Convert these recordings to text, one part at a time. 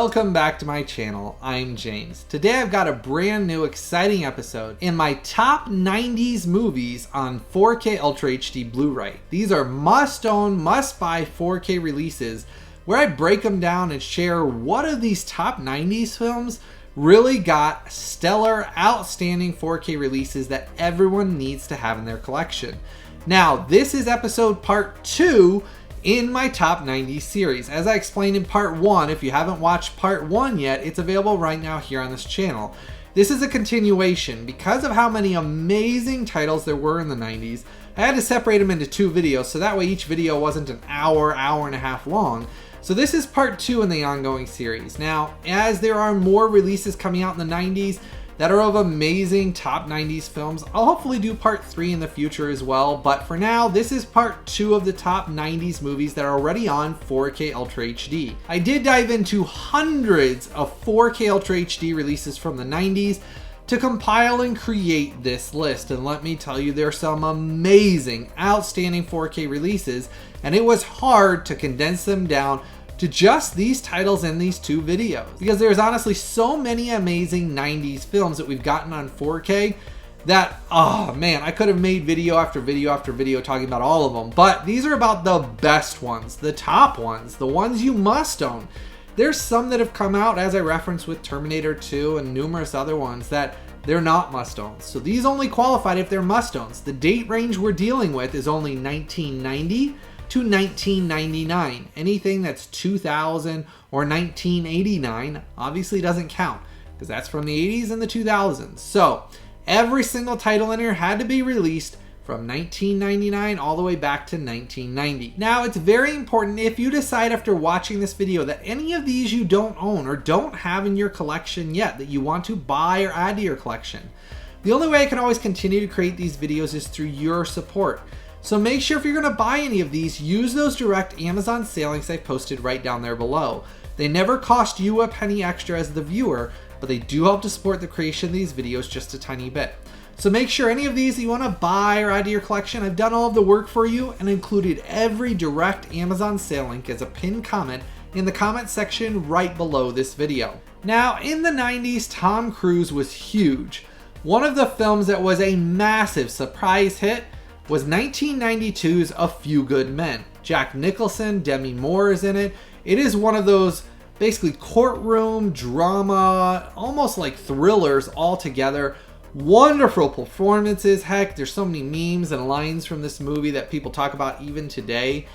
Welcome back to my channel. I'm James. Today I've got a brand new exciting episode in my top 90s movies on 4K Ultra HD Blu Ray. These are must-own, must-buy 4K releases where I break them down and share what of these top 90s films really got stellar, outstanding 4K releases that everyone needs to have in their collection. Now, this is episode part 2 in my top 90s series. As I explained in part 1, if you haven't watched part 1 yet, it's available right now here on this channel. This is a continuation. Because of how many amazing titles there were in the 90s, I had to separate them into 2 videos, so that way each video wasn't an hour and a half long. So this is part 2 in the ongoing series. Now, as there are more releases coming out in the 90s that are of amazing top 90s films, I'll hopefully do part 3 in the future as well, but for now, this is part 2 of the top 90s movies that are already on 4K Ultra HD. I did dive into hundreds of 4K Ultra HD releases from the 90s to compile and create this list, and let me tell you, there are some amazing, outstanding 4K releases, and it was hard to condense them down to just these titles in these 2 videos, because there's honestly so many amazing 90s films that we've gotten on 4K that, oh man, I could have made video after video after video talking about all of them, but these are about the best ones, the top ones, the ones you must own. There's some that have come out, as I referenced with Terminator 2 and numerous other ones, that they're not must-owns. So these only qualified if they're must-owns. The date range we're dealing with is only 1990 to 1999. Anything that's 2000 or 1989 obviously doesn't count, because that's from the 80s and the 2000s. So every single title in here had to be released from 1999 all the way back to 1990. Now, it's very important if you decide after watching this video that any of these you don't own or don't have in your collection yet that you want to buy or add to your collection. The only way I can always continue to create these videos is through your support. So make sure if you're going to buy any of these, use those direct Amazon sale links I've posted right down there below. They never cost you a penny extra as the viewer, but they do help to support the creation of these videos just a tiny bit. So make sure any of these that you want to buy or add to your collection, I've done all of the work for you and included every direct Amazon sale link as a pinned comment in the comment section right below this video. Now, in the 90s, Tom Cruise was huge. One of the films that was a massive surprise hit was 1992's A Few Good Men. Jack Nicholson, Demi Moore is in it. It is one of those basically courtroom drama, almost like thrillers all together. Wonderful performances. Heck, there's so many memes and lines from this movie that people talk about even today.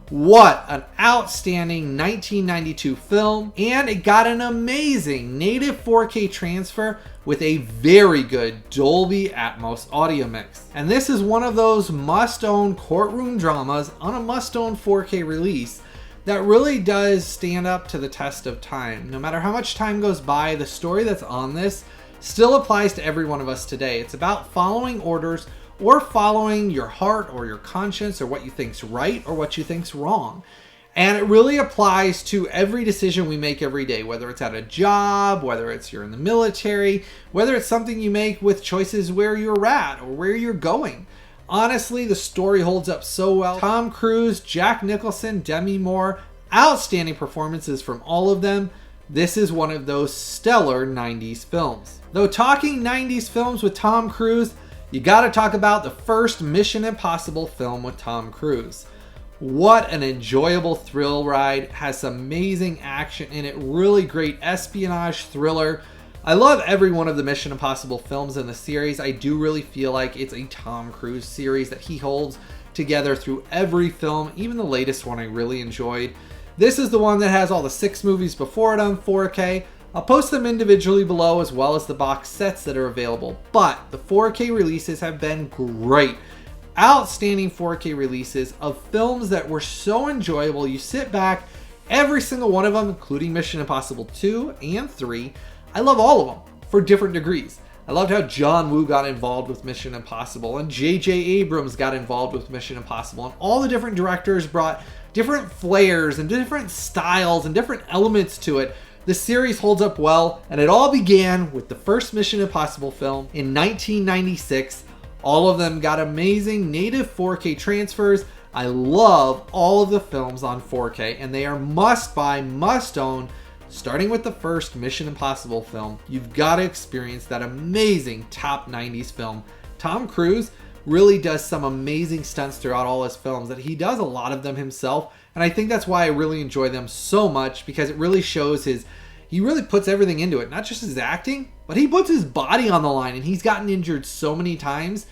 What an outstanding 1992 film, and it got an amazing native 4K transfer with a very good Dolby Atmos audio mix. And this is one of those must-own courtroom dramas on a must-own 4K release that really does stand up to the test of time. No matter how much time goes by, the story that's on this still applies to every one of us today. It's about following orders or following your heart or your conscience or what you think's right or what you think's wrong. And it really applies to every decision we make every day, whether it's at a job, whether it's you're in the military, whether it's something you make with choices where you're at or where you're going. Honestly, the story holds up so well. Tom Cruise, Jack Nicholson, Demi Moore, outstanding performances from all of them. This is one of those stellar 90s films. Though talking 90s films with Tom Cruise, you gotta talk about the first Mission Impossible film with Tom Cruise. What an enjoyable thrill ride, has some amazing action in it, really great espionage thriller. I love every one of the Mission Impossible films in the series. I do really feel like it's a Tom Cruise series that he holds together through every film, even the latest one I really enjoyed. This is the one that has all the 6 movies before it on 4K. I'll post them individually below as well as the box sets that are available, but the 4K releases have been great. Outstanding 4K releases of films that were so enjoyable. You sit back, every single one of them, including Mission Impossible 2 and 3. I love all of them for different degrees. I loved how John Woo got involved with Mission Impossible and J.J. Abrams got involved with Mission Impossible, and all the different directors brought different flares and different styles and different elements to it. The series holds up well, and it all began with the first Mission Impossible film in 1996. All of them got amazing native 4K transfers. I love all of the films on 4K, and they are must buy, must own starting with the first Mission Impossible film, you've got to experience that amazing top 90s film. Tom Cruise really does some amazing stunts throughout all his films, that he does a lot of them himself, and I think that's why I really enjoy them so much, because it really shows he really puts everything into it, not just his acting, but he puts his body on the line, and he's gotten injured so many times,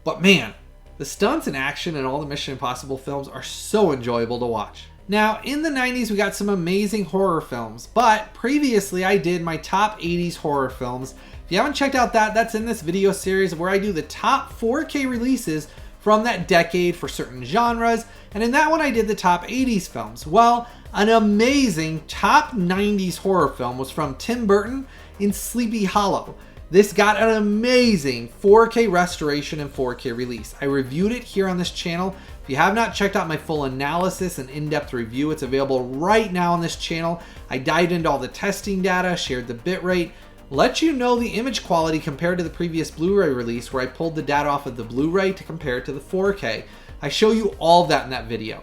but man, the stunts and action in all the Mission Impossible films are so enjoyable to watch. Now, in the 90s, we got some amazing horror films, but previously I did my top 80s horror films. If you haven't checked out that's in this video series where I do the top 4K releases from that decade for certain genres, and in that one I did the top 80s films. Well, an amazing top 90s horror film was from Tim Burton in Sleepy Hollow. This got an amazing 4K restoration and 4K release. I reviewed it here on this channel. If you have not checked out my full analysis and in-depth review, it's available right now on this channel. I dived into all the testing data, shared the bitrate, let you know the image quality compared to the previous Blu-ray release, where I pulled the data off of the Blu-ray to compare it to the 4K. I show you all of that in that video.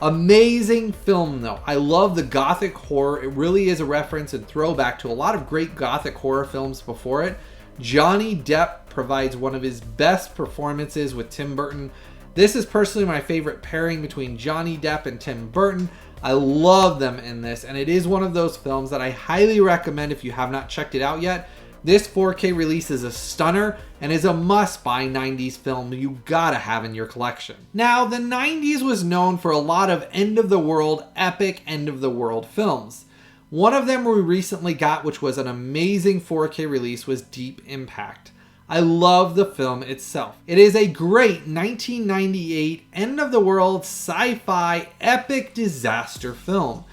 Amazing film though. I love the gothic horror. It really is a reference and throwback to a lot of great gothic horror films before it. Johnny Depp provides one of his best performances with Tim Burton. This is personally my favorite pairing between Johnny Depp and Tim Burton. I love them in this, and it is one of those films that I highly recommend if you have not checked it out yet. This 4K release is a stunner and is a must-buy 90s film you gotta have in your collection. Now, the 90s was known for a lot of end-of-the-world, epic end-of-the-world films. One of them we recently got, which was an amazing 4K release, was Deep Impact. I love the film itself. It is a great 1998 end-of-the-world sci-fi epic disaster film.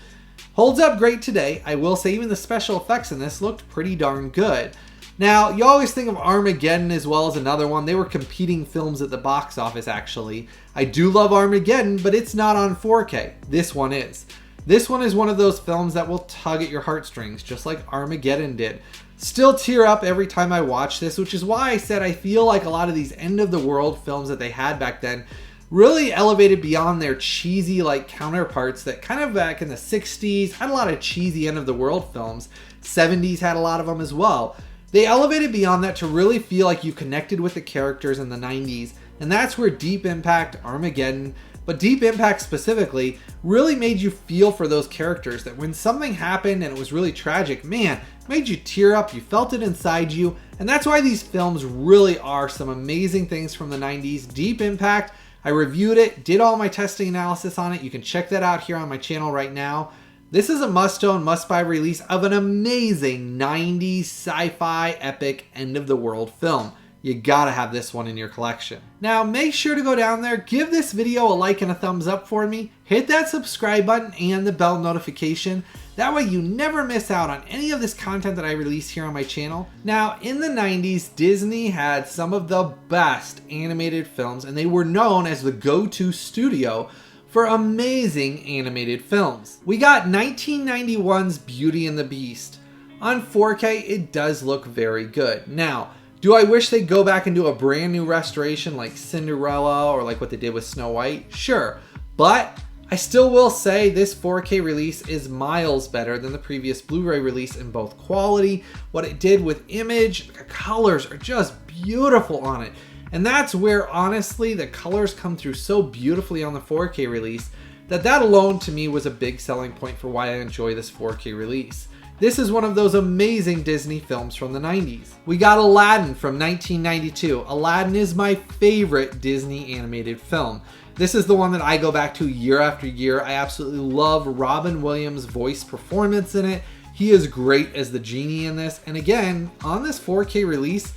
Holds up great today. I will say even the special effects in this looked pretty darn good. Now, you always think of Armageddon as well as another one. They were competing films at the box office, actually. I do love Armageddon, but it's not on 4K. This one is. This one is one of those films that will tug at your heartstrings, just like Armageddon did. Still tear up every time I watch this, which is why I said I feel like a lot of these end-of-the-world films that they had back then really elevated beyond their cheesy like counterparts that kind of back in the 60s had a lot of cheesy end-of-the-world films. 70s had a lot of them as well. They elevated beyond that to really feel like you connected with the characters in the 90s, and that's where Deep Impact, Armageddon, but Deep Impact specifically, really made you feel for those characters, that when something happened and it was really tragic, man, it made you tear up, you felt it inside you, and that's why these films really are some amazing things from the 90s. Deep Impact, I reviewed it, did all my testing analysis on it. You can check that out here on my channel right now. This is a must-own, must-buy release of an amazing 90s sci-fi epic end-of-the-world film. You gotta have this one in your collection. Now make sure to go down there, give this video a like and a thumbs up for me, hit that subscribe button and the bell notification. That way you never miss out on any of this content that I release here on my channel. Now in the 90s, Disney had some of the best animated films, and they were known as the go-to studio for amazing animated films. We got 1991's Beauty and the Beast. On 4K, it does look very good. Now, do I wish they'd go back and do a brand new restoration like Cinderella or like what they did with Snow White? Sure, but I still will say this 4K release is miles better than the previous Blu-ray release in both quality, what it did with image. The colors are just beautiful on it. And that's where honestly the colors come through so beautifully on the 4K release that alone to me was a big selling point for why I enjoy this 4K release. This is one of those amazing Disney films from the 90s. We got Aladdin from 1992. Aladdin is my favorite Disney animated film. This is the one that I go back to year after year. I absolutely love Robin Williams' voice performance in it. He is great as the genie in this. And again, on this 4K release,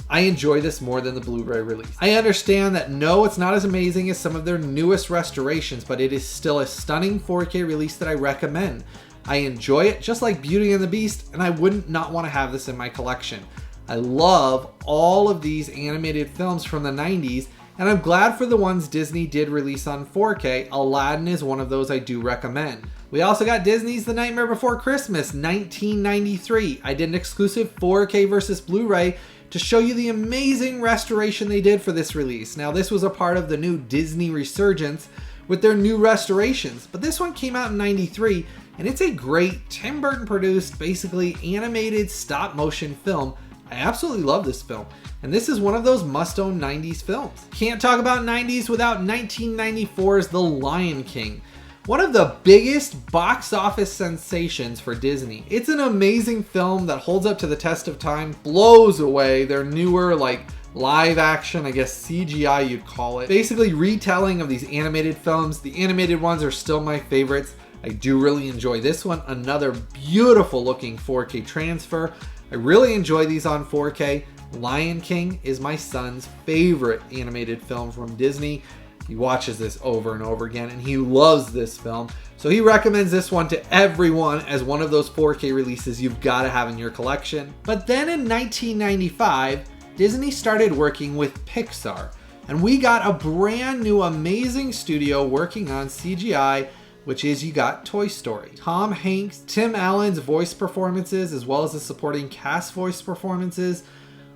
I enjoy this more than the Blu-ray release. I understand that no, it's not as amazing as some of their newest restorations, but it is still a stunning 4K release that I recommend. I enjoy it just like Beauty and the Beast, and I wouldn't not want to have this in my collection. I love all of these animated films from the 90s, and I'm glad for the ones Disney did release on 4K. Aladdin is one of those I do recommend. We also got Disney's The Nightmare Before Christmas, 1993. I did an exclusive 4K versus Blu-ray to show you the amazing restoration they did for this release. Now, this was a part of the new Disney resurgence with their new restorations, but this one came out in 93, and it's a great Tim Burton produced, basically animated stop motion film. I absolutely love this film, and this is one of those must-own 90s films. Can't talk about 90s without 1994's The Lion King. One of the biggest box office sensations for Disney. It's an amazing film that holds up to the test of time, blows away their newer, live action, I guess CGI you'd call it. Basically retelling of these animated films. The animated ones are still my favorites. I do really enjoy this one. Another beautiful looking 4K transfer. I really enjoy these on 4K. Lion King is my son's favorite animated film from Disney. He watches this over and over again, and he loves this film. So he recommends this one to everyone as one of those 4K releases you've got to have in your collection. But then in 1995, Disney started working with Pixar, and we got a brand new amazing studio working on CGI, which is you got Toy Story. Tom Hanks, Tim Allen's voice performances, as well as the supporting cast voice performances,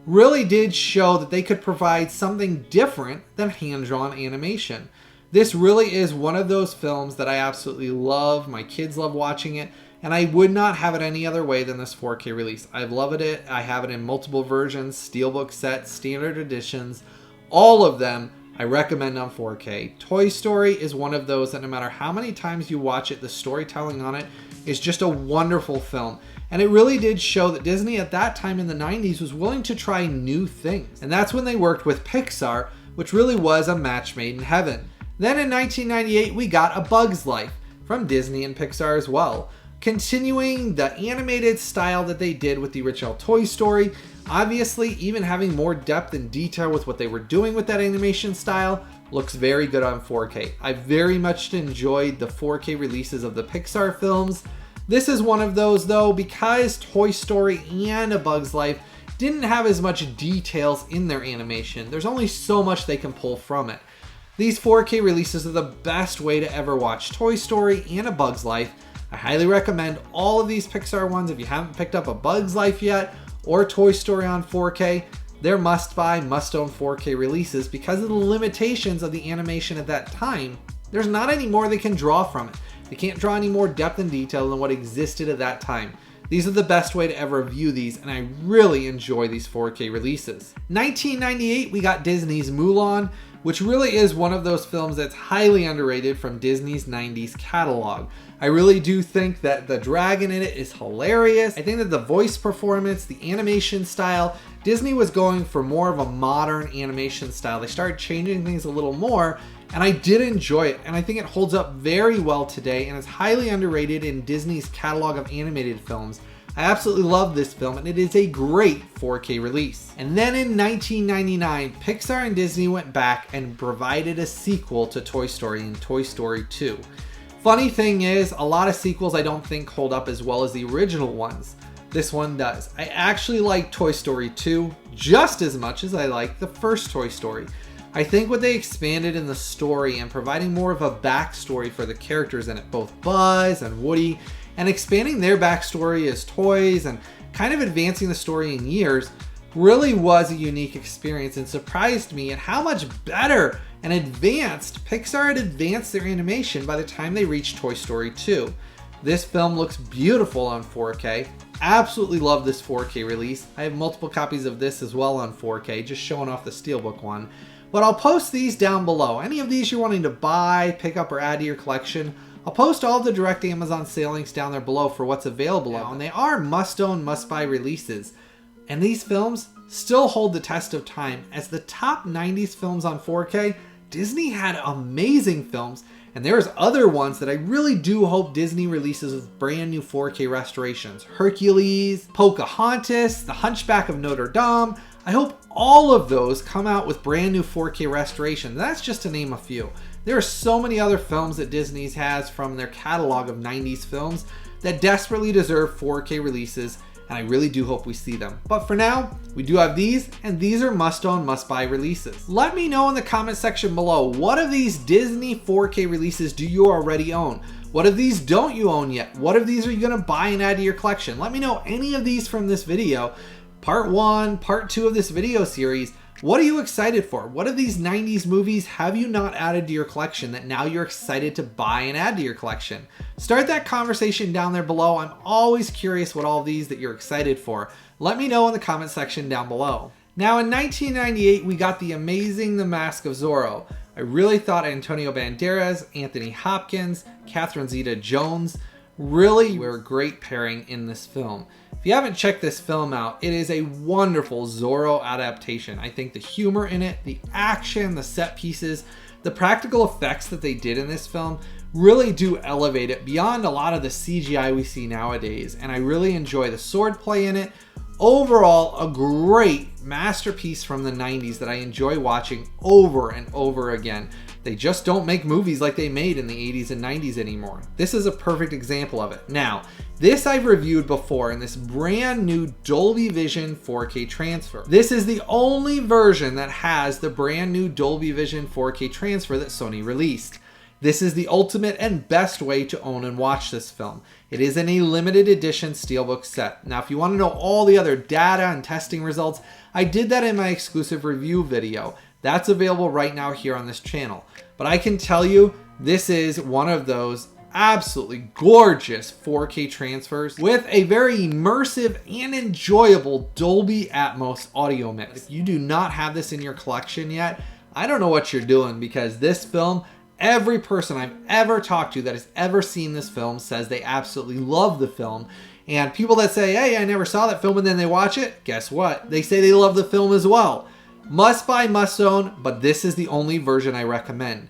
really did show that they could provide something different than hand-drawn animation. This really is one of those films that I absolutely love. My kids love watching it, and I would not have it any other way than this 4K release. I've loved it. I have it in multiple versions, SteelBook sets, standard editions, all of them I recommend on 4K. Toy Story is one of those that no matter how many times you watch it, the storytelling on it is just a wonderful film. And it really did show that Disney at that time in the 90s was willing to try new things. And that's when they worked with Pixar, which really was a match made in heaven. Then in 1998, we got A Bug's Life from Disney and Pixar as well. Continuing the animated style that they did with the original Toy Story, obviously even having more depth and detail with what they were doing with that animation style, looks very good on 4K. I very much enjoyed the 4K releases of the Pixar films. This is one of those though, because Toy Story and A Bug's Life didn't have as much details in their animation. There's only so much they can pull from it. These 4K releases are the best way to ever watch Toy Story and A Bug's Life. I highly recommend all of these Pixar ones. If you haven't picked up A Bug's Life yet or Toy Story on 4K, they're must-buy, must-own 4K releases because of the limitations of the animation at that time. There's not any more they can draw from it. They can't draw any more depth and detail than what existed at that time. These are the best way to ever view these, and I really enjoy these 4K releases. 1998, we got Disney's Mulan, which really is one of those films that's highly underrated from Disney's 90s catalog. I really do think that the dragon in it is hilarious. I think that the voice performance, the animation style, Disney was going for more of a modern animation style. They started changing things a little more, and I did enjoy it, and I think it holds up very well today and is highly underrated in Disney's catalog of animated films. I absolutely love this film, and it is a great 4K release. And then in 1999, Pixar and Disney went back and provided a sequel to Toy Story in Toy Story 2. Funny thing is, a lot of sequels I don't think hold up as well as the original ones. This one does. I actually like Toy Story 2 just as much as I like the first Toy Story. I think what they expanded in the story and providing more of a backstory for the characters in it, both Buzz and Woody, and expanding their backstory as toys and kind of advancing the story in years, really was a unique experience and surprised me at how much better and advanced Pixar had advanced their animation by the time they reached Toy Story 2. This film looks beautiful on 4K. Absolutely love this 4K release. I have multiple copies of this as well on 4K, just showing off the SteelBook one. But I'll post these down below. Any of these you're wanting to buy, pick up, or add to your collection, I'll post all the direct Amazon sale links down there below for what's available now, and they are must-own, must-buy releases. And these films still hold the test of time. As the top 90s films on 4K, Disney had amazing films, and there's other ones that I really do hope Disney releases with brand new 4K restorations. Hercules, Pocahontas, The Hunchback of Notre Dame. I hope all of those come out with brand new 4K restorations. That's just to name a few. There are so many other films that Disney has from their catalog of 90s films that desperately deserve 4K releases, and I really do hope we see them. But for now, we do have these, and these are must-own, must-buy releases. Let me know in the comment section below, what of these Disney 4K releases do you already own? What of these don't you own yet? What of these are you going to buy and add to your collection? Let me know any of these from this video. Part 1, Part 2 of this video series. What are you excited for? What of these 90s movies have you not added to your collection that now you're excited to buy and add to your collection? Start that conversation down there below. I'm always curious what all of these that you're excited for. Let me know in the comment section down below. Now in 1998, we got the amazing The Mask of Zoro. I really thought Antonio Banderas, Anthony Hopkins, Catherine Zeta-Jones really were a great pairing in this film. If you haven't checked this film out, it is a wonderful Zorro adaptation. I think the humor in it, the action, the set pieces, the practical effects that they did in this film really do elevate it beyond a lot of the CGI we see nowadays. And I really enjoy the swordplay in it. Overall, a great masterpiece from the 90s that I enjoy watching over and over again. They just don't make movies like they made in the 80s and 90s anymore. This is a perfect example of it. Now, this I've reviewed before in this brand new Dolby Vision 4K transfer. This is the only version that has the brand new Dolby Vision 4K transfer that Sony released. This is the ultimate and best way to own and watch this film. It is in a limited edition SteelBook set. Now, if you want to know all the other data and testing results, I did that in my exclusive review video. That's available right now here on this channel. But I can tell you, this is one of those absolutely gorgeous 4K transfers with a very immersive and enjoyable Dolby Atmos audio mix. If you do not have this in your collection yet, I don't know what you're doing, because this film, every person I've ever talked to that has ever seen this film says they absolutely love the film. And people that say, hey, I never saw that film, and then they watch it, guess what? They say they love the film as well. Must buy, must own, but this is the only version I recommend.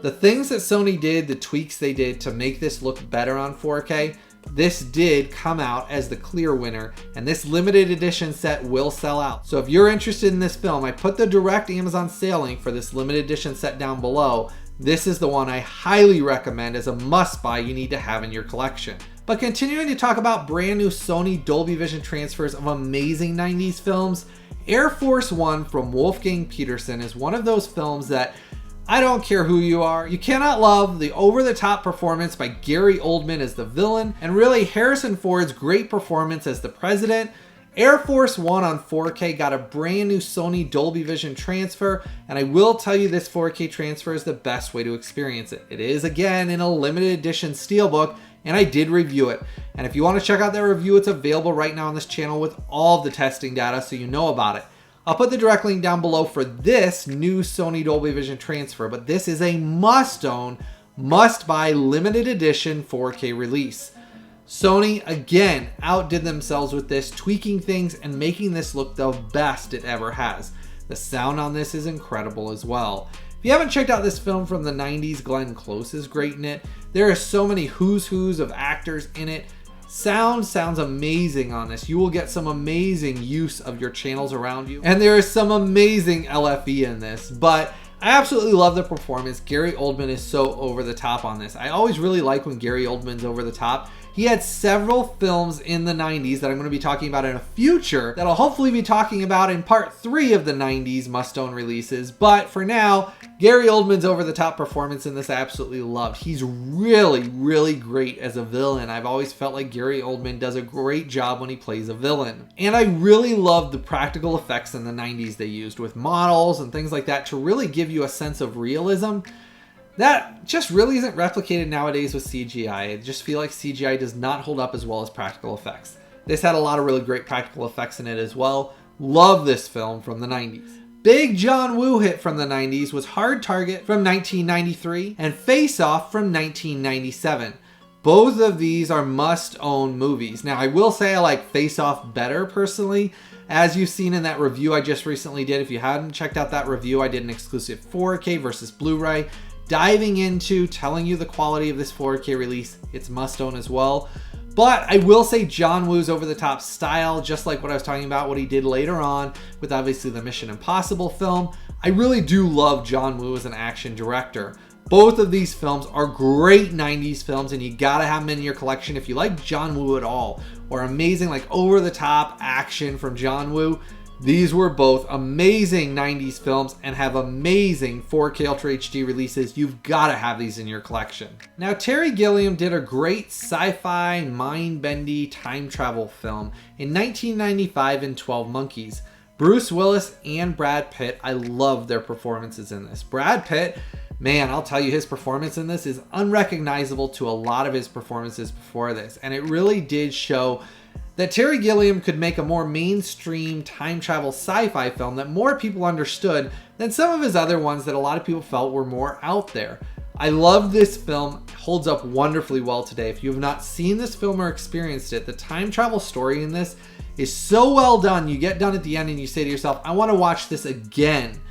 The things that Sony did, the tweaks they did to make this look better on 4K, this did come out as the clear winner, and this limited edition set will sell out. So if you're interested in this film, I put the direct Amazon sale link for this limited edition set down below. This is the one I highly recommend as a must buy you need to have in your collection. But continuing to talk about brand new Sony Dolby Vision transfers of amazing 90s films, Air Force One from Wolfgang Petersen is one of those films that I don't care who you are, you cannot love the over-the-top performance by Gary Oldman as the villain, and really Harrison Ford's great performance as the president. Air Force One on 4K got a brand new Sony Dolby Vision transfer, and I will tell you this 4K transfer is the best way to experience it. It is, again, in a limited edition SteelBook, and I did review it. And if you want to check out that review, it's available right now on this channel with all of the testing data so you know about it. I'll put the direct link down below for this new Sony Dolby Vision transfer, but this is a must-own, must-buy limited edition 4K release. Sony, again, outdid themselves with this, tweaking things and making this look the best it ever has. The sound on this is incredible as well. If you haven't checked out this film from the 90s, Glenn Close is great in it. There are so many who's who's of actors in it. Sounds amazing on this. You will get some amazing use of your channels around you. And there is some amazing LFE in this, but I absolutely love the performance. Gary Oldman is so over the top on this. I always really like when Gary Oldman's over the top. He had several films in the 90s that I'm going to be talking about in a future that I'll hopefully be talking about in part 3 of the 90s must-own releases. But for now, Gary Oldman's over-the-top performance in this I absolutely loved. He's really, really great as a villain. I've always felt like Gary Oldman does a great job when he plays a villain. And I really loved the practical effects in the 90s they used with models and things like that to really give you a sense of realism. That just really isn't replicated nowadays with CGI. I just feel like CGI does not hold up as well as practical effects. This had a lot of really great practical effects in it as well. Love this film from the 90s. Big John Woo hit from the 90s was Hard Target from 1993 and Face Off from 1997. Both of these are must-own movies. Now, I will say I like Face Off better personally, as you've seen in that review I just recently did. If you hadn't checked out that review, I did an exclusive 4K versus Blu Ray, diving into telling you the quality of this 4K release. It's must-own as well. But I will say John Woo's over-the-top style, just like what I was talking about, what he did later on with obviously the Mission Impossible film. I really do love John Woo as an action director. Both of these films are great 90s films, and you gotta have them in your collection if you like John Woo at all, or amazing like over-the-top action from John Woo. These were both amazing 90s films and have amazing 4K Ultra HD releases. You've got to have these in your collection. Now, Terry Gilliam did a great sci-fi, mind-bendy time travel film in 1995 in 12 Monkeys. Bruce Willis and Brad Pitt, I love their performances in this. Brad Pitt, man, I'll tell you, his performance in this is unrecognizable to a lot of his performances before this. And it really did show that Terry Gilliam could make a more mainstream time travel sci-fi film that more people understood than some of his other ones that a lot of people felt were more out there. I love this film. It holds up wonderfully well today. If you have not seen this film or experienced it, the time travel story in this is so well done. You get done at the end and you say to yourself, I want to watch this again.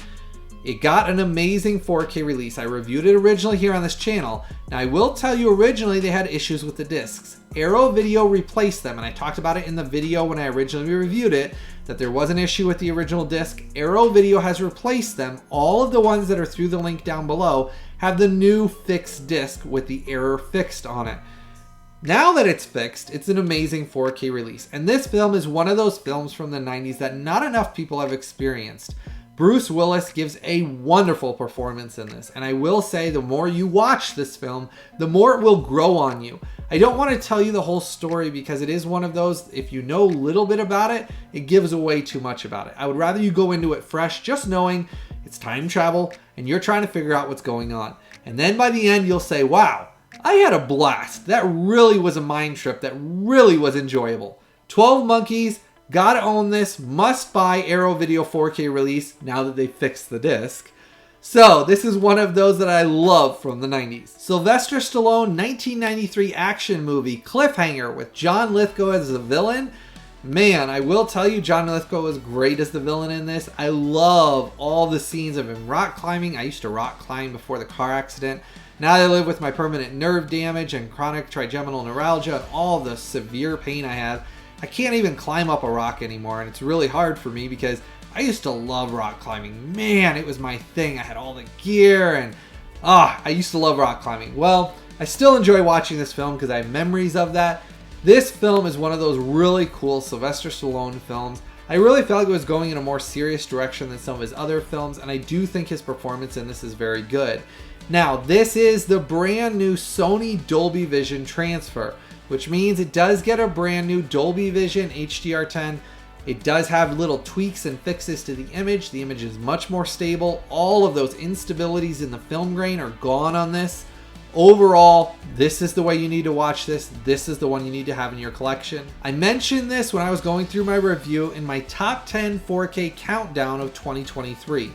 It got an amazing 4K release. I reviewed it originally here on this channel. Now I will tell you, originally they had issues with the discs. Arrow Video replaced them, and I talked about it in the video when I originally reviewed it, that there was an issue with the original disc. Arrow Video has replaced them. All of the ones that are through the link down below have the new fixed disc with the error fixed on it. Now that it's fixed, it's an amazing 4K release. And this film is one of those films from the 90s that not enough people have experienced. Bruce Willis gives a wonderful performance in this. And I will say, the more you watch this film, the more it will grow on you. I don't want to tell you the whole story because it is one of those, if you know a little bit about it, it gives away too much about it. I would rather you go into it fresh, just knowing it's time travel and you're trying to figure out what's going on. And then by the end, you'll say, wow, I had a blast. That really was a mind trip. That really was enjoyable. 12 Monkeys. Gotta own this. Must buy Arrow Video 4K release now that they fixed the disc. So this is one of those that I love from the 90s. Sylvester Stallone 1993 action movie Cliffhanger with John Lithgow as the villain. Man, I will tell you, John Lithgow was great as the villain in this. I love all the scenes of him rock climbing. I used to rock climb before the car accident. Now I live with my permanent nerve damage and chronic trigeminal neuralgia and all the severe pain I have. I can't even climb up a rock anymore, and it's really hard for me because I used to love rock climbing. Man, it was my thing. I had all the gear and I used to love rock climbing. Well, I still enjoy watching this film because I have memories of that. This film is one of those really cool Sylvester Stallone films. I really felt like it was going in a more serious direction than some of his other films, and I do think his performance in this is very good. Now, this is the brand new Sony Dolby Vision transfer, which means it does get a brand new Dolby Vision HDR10. It does have little tweaks and fixes to the image. The image is much more stable. All of those instabilities in the film grain are gone on this. Overall, this is the way you need to watch this. This is the one you need to have in your collection. I mentioned this when I was going through my review in my top 10 4K countdown of 2023.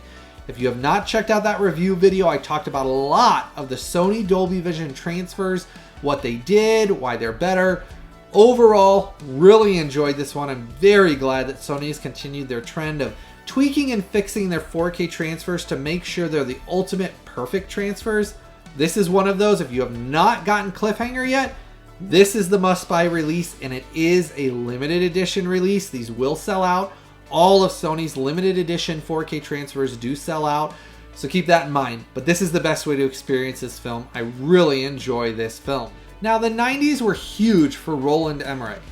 If you have not checked out that review video, I talked about a lot of the Sony Dolby Vision transfers, what they did, why they're better. Overall, really enjoyed this one. I'm very glad that Sony has continued their trend of tweaking and fixing their 4K transfers to make sure they're the ultimate perfect transfers. This is one of those. If you have not gotten Cliffhanger yet, this is the must-buy release, and it is a limited edition release. These will sell out. All of Sony's limited edition 4K transfers do sell out, so keep that in mind. But this is the best way to experience this film. I really enjoy this film. Now, the 90s were huge for Roland Emmerich.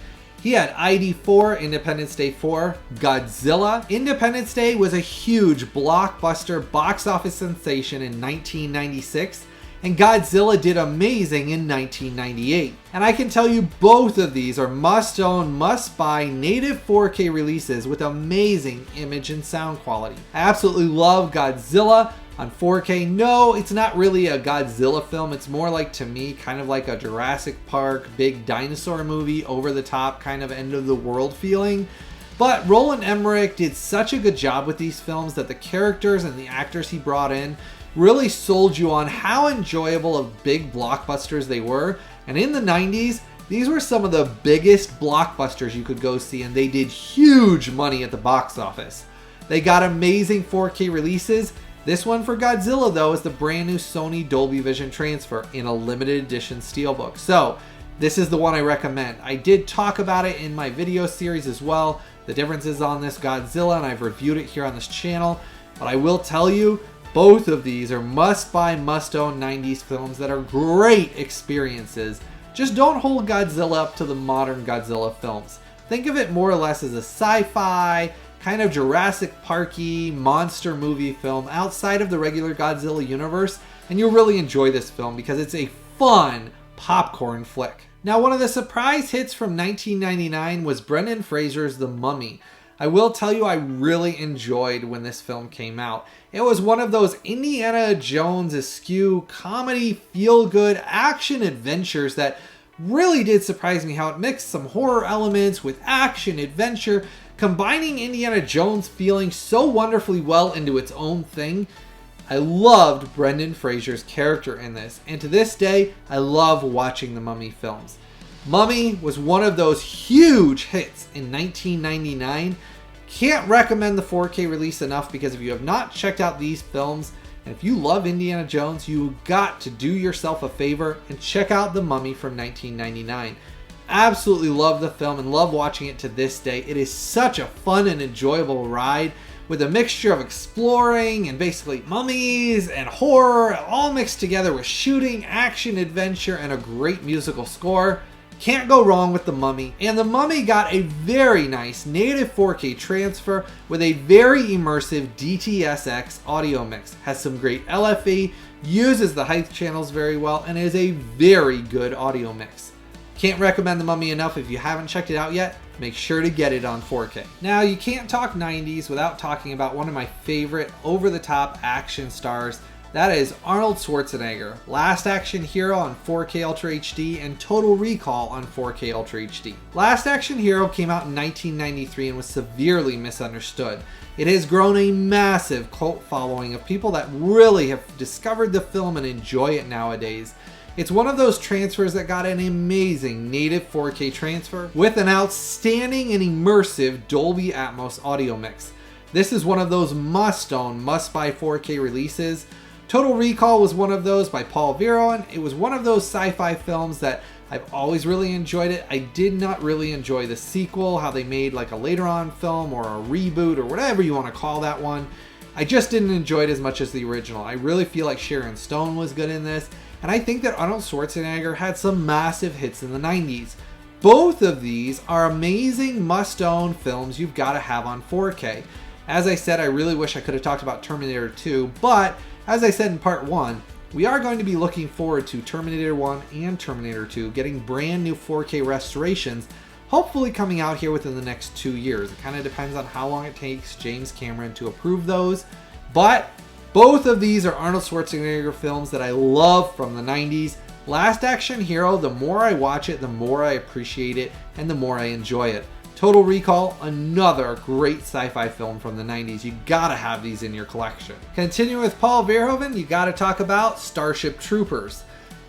He had ID4, Independence Day 4, Godzilla. Independence Day was a huge blockbuster box office sensation in 1996, and Godzilla did amazing in 1998. And I can tell you both of these are must-own, must-buy native 4K releases with amazing image and sound quality. I absolutely love Godzilla on 4K. No, it's not really a Godzilla film. It's more like, to me, kind of like a Jurassic Park, big dinosaur movie, over-the-top kind of end-of-the-world feeling. But Roland Emmerich did such a good job with these films that the characters and the actors he brought in really sold you on how enjoyable of big blockbusters they were. And in the 90s, these were some of the biggest blockbusters you could go see, and they did huge money at the box office. They got amazing 4K releases. This one for Godzilla, though, is the brand new Sony Dolby Vision transfer in a limited edition steelbook. So this is the one I recommend. I did talk about it in my video series as well, the differences on this Godzilla, and I've reviewed it here on this channel. But I will tell you, both of these are must-buy, must-own 90s films that are great experiences. Just don't hold Godzilla up to the modern Godzilla films. Think of it more or less as a sci-fi, kind of Jurassic Park-y monster movie film outside of the regular Godzilla universe, and you'll really enjoy this film because it's a fun popcorn flick. Now, one of the surprise hits from 1999 was Brendan Fraser's The Mummy. I will tell you I really enjoyed when this film came out. It was one of those Indiana Jones askew comedy, feel-good action adventures that really did surprise me how it mixed some horror elements with action adventure, combining Indiana Jones feeling so wonderfully well into its own thing. I loved Brendan Fraser's character in this, and to this day, I love watching the Mummy films. Mummy was one of those huge hits in 1999. Can't recommend the 4K release enough, because if you have not checked out these films, and if you love Indiana Jones, you got to do yourself a favor and check out The Mummy from 1999. Absolutely love the film and love watching it to this day. It is such a fun and enjoyable ride with a mixture of exploring and basically mummies and horror all mixed together with shooting, action, adventure, and a great musical score. Can't go wrong with The Mummy. And The Mummy got a very nice native 4K transfer with a very immersive DTSX audio mix. Has some great LFE, uses the height channels very well, and is a very good audio mix. Can't recommend The Mummy enough. If you haven't checked it out yet, make sure to get it on 4K. Now, you can't talk 90s without talking about one of my favorite over-the-top action stars. That is Arnold Schwarzenegger, Last Action Hero on 4K Ultra HD and Total Recall on 4K Ultra HD. Last Action Hero came out in 1993 and was severely misunderstood. It has grown a massive cult following of people that really have discovered the film and enjoy it nowadays. It's one of those transfers that got an amazing native 4K transfer with an outstanding and immersive Dolby Atmos audio mix. This is one of those must-own, must-buy 4K releases. Total Recall was one of those by Paul Verhoeven. It was one of those sci-fi films that I've always really enjoyed it. I did not really enjoy the sequel, how they made like a later on film or a reboot or whatever you want to call that one. I just didn't enjoy it as much as the original. I really feel like Sharon Stone was good in this, and I think that Arnold Schwarzenegger had some massive hits in the 90s. Both of these are amazing must-own films you've got to have on 4K. As I said, I really wish I could have talked about Terminator 2, but as I said in part 1, we are going to be looking forward to Terminator 1 and Terminator 2 getting brand new 4K restorations, hopefully coming out here within the next 2 years. It kind of depends on how long it takes James Cameron to approve those, but both of these are Arnold Schwarzenegger films that I love from the 90s. Last Action Hero, the more I watch it, the more I appreciate it, and the more I enjoy it. Total Recall, another great sci-fi film from the 90s. You gotta have these in your collection. Continuing with Paul Verhoeven, you gotta talk about Starship Troopers.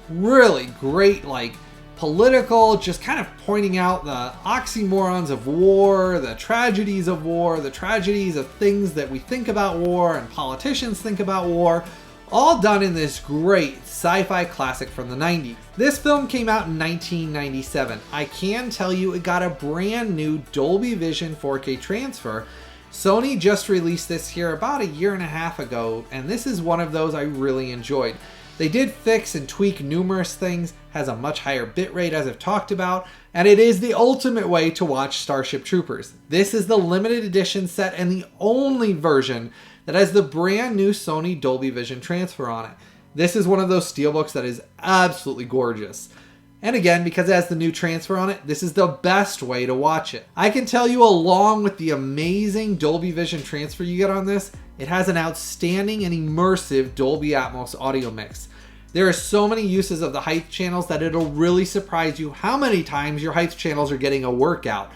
Really great, like, political, just kind of pointing out the oxymorons of war, the tragedies of war, the tragedies of things that we think about war and politicians think about war, all done in this great sci-fi classic from the 90s. This film came out in 1997. I can tell you it got a brand new Dolby Vision 4K transfer. Sony just released this here about a year and a half ago, and this is one of those I really enjoyed. They did fix and tweak numerous things, has a much higher bitrate as I've talked about, and it is the ultimate way to watch Starship Troopers. This is the limited edition set and the only version that has the brand new Sony Dolby Vision transfer on it. This is one of those SteelBooks that is absolutely gorgeous. And again, because it has the new transfer on it, this is the best way to watch it. I can tell you, along with the amazing Dolby Vision transfer you get on this, it has an outstanding and immersive Dolby Atmos audio mix. There are so many uses of the height channels that it'll really surprise you how many times your height channels are getting a workout.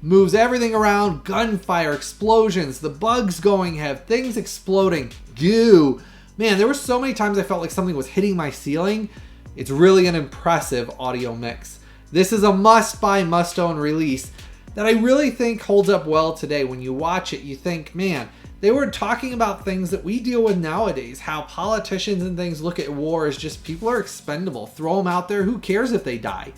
Moves everything around, gunfire, explosions, the bugs going have things exploding, goo. Man, there were so many times I felt like something was hitting my ceiling. It's really an impressive audio mix. This is a must-buy, must-own release that I really think holds up well today. When you watch it, you think, man, they were talking about things that we deal with nowadays, how politicians and things look at war as just people are expendable. Throw them out there, who cares if they die?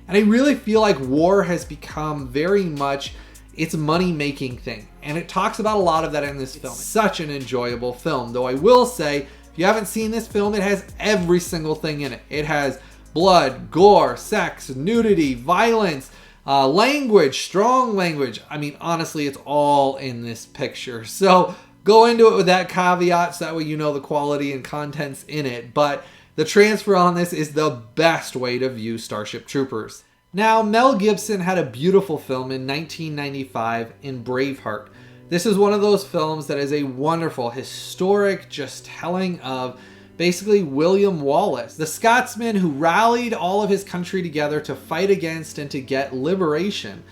And I really feel like war has become very much its money-making thing. And it talks about a lot of that in this film. It's such an enjoyable film. Though I will say, if you haven't seen this film, it has every single thing in it. It has blood, gore, sex, nudity, violence, language, strong language. I mean, honestly, it's all in this picture. So go into it with that caveat so that way you know the quality and contents in it. But the transfer on this is the best way to view Starship Troopers. Now, Mel Gibson had a beautiful film in 1995 in Braveheart. This is one of those films that is a wonderful, historic, just telling of basically William Wallace, the Scotsman who rallied all of his country together to fight against and to get liberation.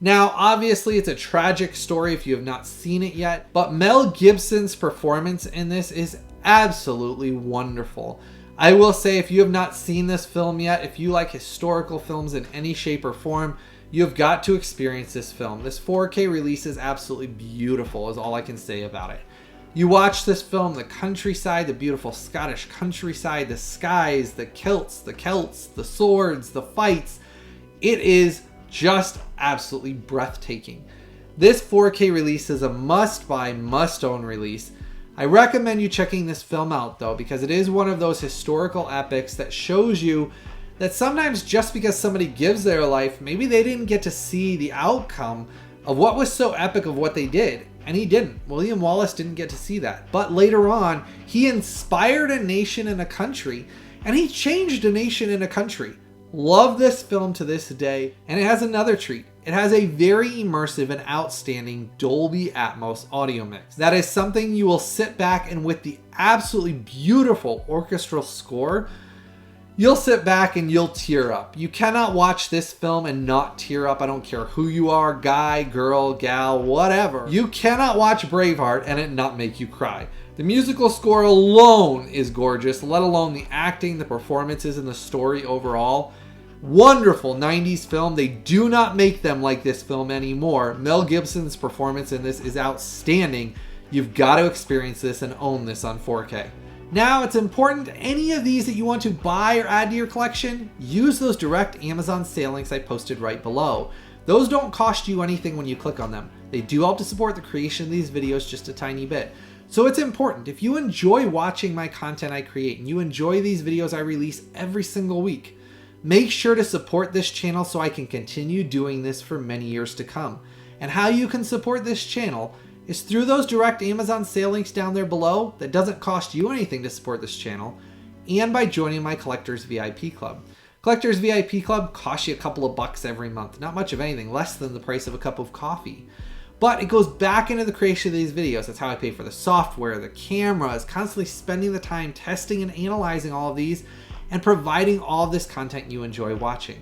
Now, obviously, it's a tragic story if you have not seen it yet, but Mel Gibson's performance in this is absolutely wonderful. I will say, if you have not seen this film yet, if you like historical films in any shape or form, you have got to experience this film. This 4K release is absolutely beautiful, is all I can say about it. You watch this film, the countryside, the beautiful Scottish countryside, the skies, the kilts, the Celts, the swords, the fights. It is just absolutely breathtaking. This 4K release is a must-buy, must-own release. I recommend you checking this film out though, because it is one of those historical epics that shows you that sometimes just because somebody gives their life, maybe they didn't get to see the outcome of what was so epic of what they did. And he didn't. William Wallace didn't get to see that. But later on, he inspired a nation and a country, and he changed a nation and a country. Love this film to this day, and it has another treat. It has a very immersive and outstanding Dolby Atmos audio mix. That is something you will sit back and with the absolutely beautiful orchestral score, you'll sit back and you'll tear up. You cannot watch this film and not tear up. I don't care who you are, guy, girl, gal, whatever. You cannot watch Braveheart and it not make you cry. The musical score alone is gorgeous, let alone the acting, the performances, and the story overall. Wonderful 90s film. They do not make them like this film anymore. Mel Gibson's performance in this is outstanding. You've got to experience this and own this on 4K. Now, it's important any of these that you want to buy or add to your collection, use those direct Amazon sale links I posted right below. Those don't cost you anything when you click on them. They do help to support the creation of these videos just a tiny bit. So it's important. If you enjoy watching my content I create and you enjoy these videos I release every single week, make sure to support this channel so I can continue doing this for many years to come. And how you can support this channel is through those direct Amazon sale links down there below that doesn't cost you anything to support this channel, and by joining my Collector's VIP Club. Collector's VIP Club costs you a couple of bucks every month. Not much of anything, less than the price of a cup of coffee. But it goes back into the creation of these videos. That's how I pay for the software, the cameras, constantly spending the time testing and analyzing all of these and providing all of this content you enjoy watching.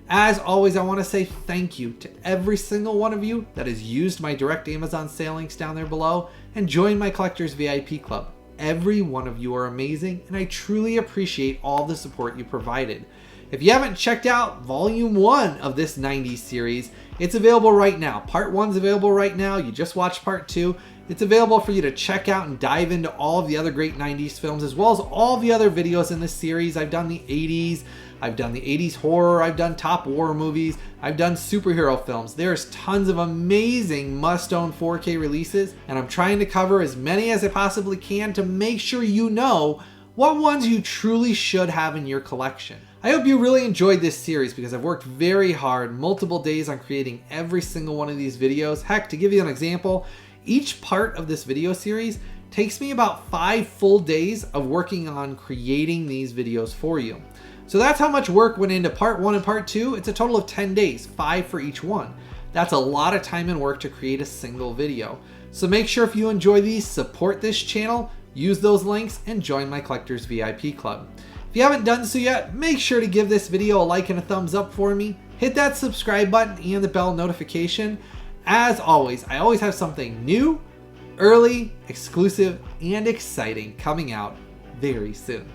As always, I want to say thank you to every single one of you that has used my direct Amazon sale links down there below and joined my Collector's VIP Club. Every one of you are amazing, and I truly appreciate all the support you provided. If you haven't checked out Volume 1 of this 90s series, it's available right now. Part 1's available right now. You just watched Part 2. It's available for you to check out and dive into all of the other great 90s films, as well as all the other videos in this series. I've done the 80s, I've done the 80s horror, I've done top war movies, I've done superhero films. There's tons of amazing must-own 4K releases, and I'm trying to cover as many as I possibly can to make sure you know what ones you truly should have in your collection. I hope you really enjoyed this series because I've worked very hard, multiple days on creating every single one of these videos. Heck, to give you an example, each part of this video series takes me about 5 full days of working on creating these videos for you. So that's how much work went into Part 1 and Part 2. It's a total of 10 days, 5 for each one. That's a lot of time and work to create a single video. So make sure if you enjoy these, support this channel, use those links, and join my Collector's VIP Club. If you haven't done so yet, make sure to give this video a like and a thumbs up for me. Hit that subscribe button and the bell notification. As always, I always have something new, early, exclusive, and exciting coming out very soon.